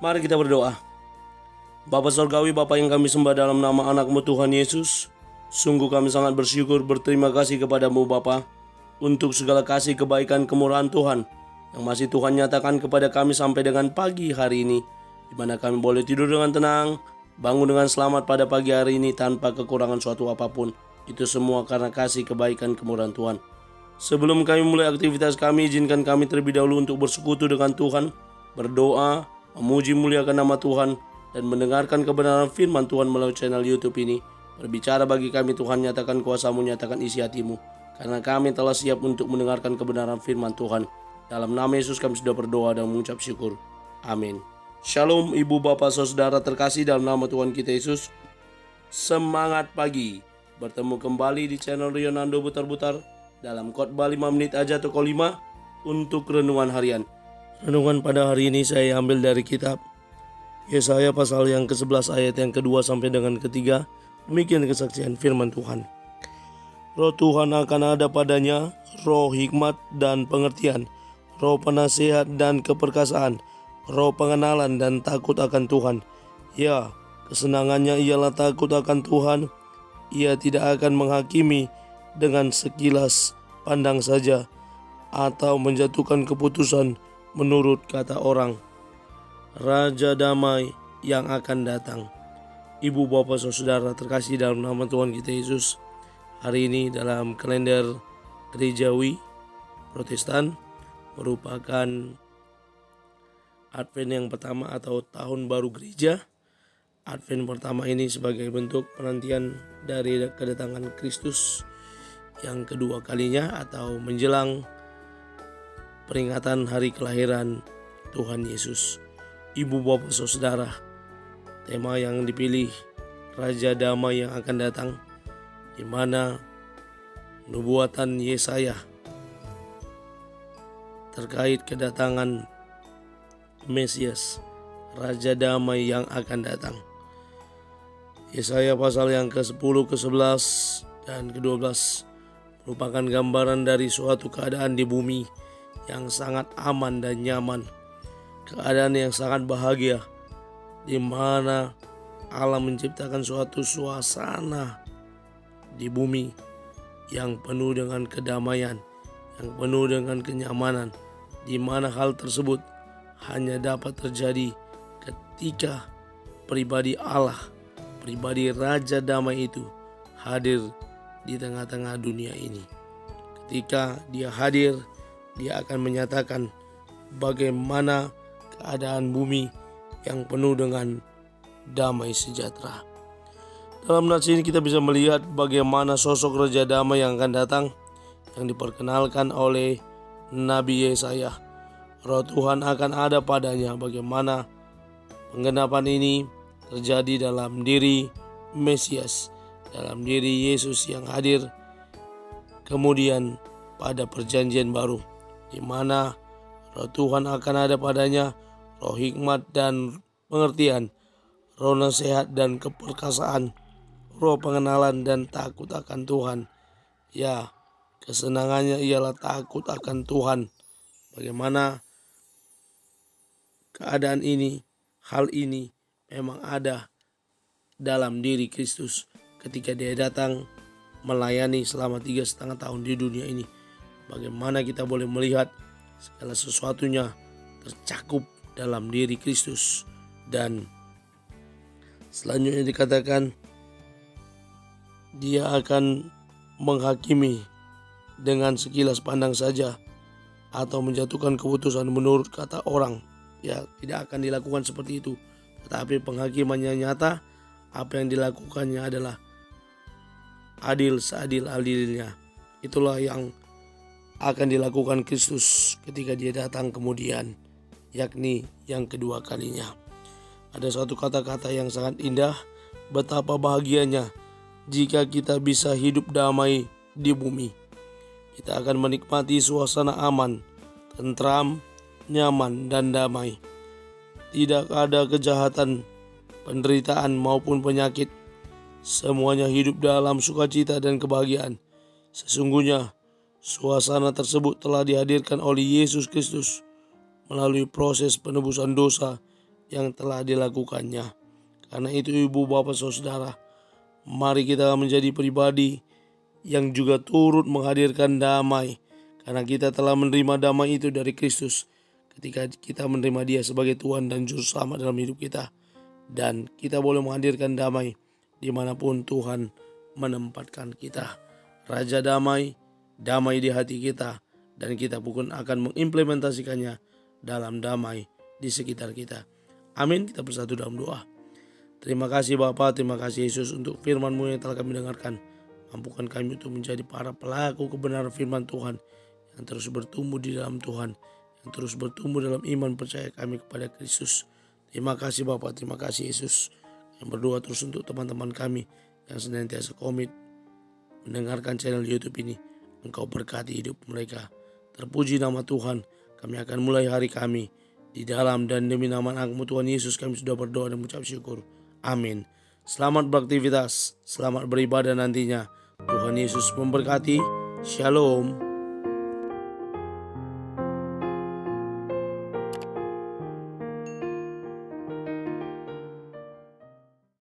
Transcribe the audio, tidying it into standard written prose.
Mari kita berdoa. Bapa Surgawi, Bapa yang kami sembah dalam nama anak-Mu Tuhan Yesus, sungguh kami sangat bersyukur berterima kasih kepadamu Bapa untuk segala kasih kebaikan kemurahan Tuhan yang masih Tuhan nyatakan kepada kami sampai dengan pagi hari ini, di mana kami boleh tidur dengan tenang, bangun dengan selamat pada pagi hari ini tanpa kekurangan suatu apapun. Itu semua karena kasih kebaikan kemurahan Tuhan. Sebelum kami mulai aktivitas kami, izinkan kami terlebih dahulu untuk bersekutu dengan Tuhan, berdoa, memuji muliakan nama Tuhan, dan mendengarkan kebenaran firman Tuhan melalui channel YouTube ini. Berbicara bagi kami Tuhan, nyatakan kuasa-Mu, nyatakan isi hati-Mu, karena kami telah siap untuk mendengarkan kebenaran firman Tuhan. Dalam nama Yesus kami sudah berdoa dan mengucap syukur. Amin. Shalom ibu bapak saudara terkasih dalam nama Tuhan kita Yesus. Semangat pagi. Bertemu kembali di channel Rionando Butar-Butar dalam khotbah 5 menit aja toko 5 untuk renungan harian. Renungan pada hari ini saya ambil dari kitab Yesaya pasal yang ke-11 ayat yang kedua sampai dengan ketiga. Demikian kesaksian firman Tuhan. Roh Tuhan akan ada padanya, roh hikmat dan pengertian, roh penasihat dan keperkasaan, roh pengenalan dan takut akan Tuhan. Ya, kesenangannya ialah takut akan Tuhan. Ia tidak akan menghakimi dengan sekilas pandang saja atau menjatuhkan keputusan menurut kata orang. Raja damai yang akan datang. Ibu bapak saudara terkasih dalam nama Tuhan kita Yesus, hari ini dalam kalender gerejawi Protestan merupakan Advent yang pertama atau tahun baru gereja. Advent pertama ini sebagai bentuk penantian dari kedatangan Kristus yang kedua kalinya atau menjelang peringatan hari kelahiran Tuhan Yesus. Ibu bapak saudara, tema yang dipilih Raja Damai yang akan datang, di mana nubuatan Yesaya terkait kedatangan Mesias, Raja Damai yang akan datang. Yesaya pasal yang ke-10, ke-11, dan ke-12 merupakan gambaran dari suatu keadaan di bumi yang sangat aman dan nyaman. Keadaan yang sangat bahagia, di mana Allah menciptakan suatu suasana di bumi yang penuh dengan kedamaian, yang penuh dengan kenyamanan, di mana hal tersebut hanya dapat terjadi ketika pribadi Allah, pribadi Raja Damai itu hadir di tengah-tengah dunia ini. Ketika dia hadir, dia akan menyatakan bagaimana keadaan bumi yang penuh dengan damai sejahtera. Dalam nats ini kita bisa melihat bagaimana sosok Raja Damai yang akan datang yang diperkenalkan oleh Nabi Yesaya. Roh Tuhan akan ada padanya. Bagaimana penggenapan ini terjadi dalam diri Mesias, dalam diri Yesus yang hadir kemudian pada perjanjian baru, di mana Roh Tuhan akan ada padanya, roh hikmat dan pengertian, roh nasihat dan keperkasaan, roh pengenalan dan takut akan Tuhan. Ya, kesenangannya ialah takut akan Tuhan. Bagaimana keadaan ini, hal ini memang ada dalam diri Kristus ketika dia datang melayani selama 3,5 tahun di dunia ini. Bagaimana kita boleh melihat segala sesuatunya tercakup dalam diri Kristus. Dan selanjutnya dikatakan dia akan menghakimi dengan sekilas pandang saja atau menjatuhkan keputusan menurut kata orang. Ya, tidak akan dilakukan seperti itu, tetapi penghakimannya nyata. Apa yang dilakukannya adalah adil seadil-adilnya. Itulah yang akan dilakukan Kristus ketika dia datang kemudian, yakni yang kedua kalinya. Ada satu kata-kata yang sangat indah, betapa bahagianya jika kita bisa hidup damai di bumi. Kita akan menikmati suasana aman, tentram, nyaman, dan damai. Tidak ada kejahatan, penderitaan maupun penyakit. Semuanya hidup dalam sukacita dan kebahagiaan. Sesungguhnya suasana tersebut telah dihadirkan oleh Yesus Kristus melalui proses penebusan dosa yang telah dilakukannya. Karena itu ibu bapak saudara, mari kita menjadi pribadi yang juga turut menghadirkan damai. Karena kita telah menerima damai itu dari Kristus ketika kita menerima Dia sebagai Tuhan dan Juru Selamat dalam hidup kita. Dan kita boleh menghadirkan damai dimanapun Tuhan menempatkan kita. Raja damai, damai di hati kita, dan kita pun akan mengimplementasikannya dalam damai di sekitar kita. Amin. Kita bersatu dalam doa. Terima kasih Bapa, terima kasih Yesus untuk firman-Mu yang telah kami dengarkan. Mampukan kami untuk menjadi para pelaku kebenaran firman Tuhan yang terus bertumbuh di dalam Tuhan, yang terus bertumbuh dalam iman percaya kami kepada Kristus. Terima kasih Bapa, terima kasih Yesus. Yang berdoa terus untuk teman-teman kami yang senantiasa komit mendengarkan channel YouTube ini. Engkau berkati hidup mereka. Terpuji nama Tuhan. Kami akan mulai hari kami di dalam dan demi nama Anak-Mu Tuhan Yesus kami sudah berdoa dan mengucap syukur. Amin. Selamat beraktivitas, selamat beribadah nantinya. Tuhan Yesus memberkati. Shalom.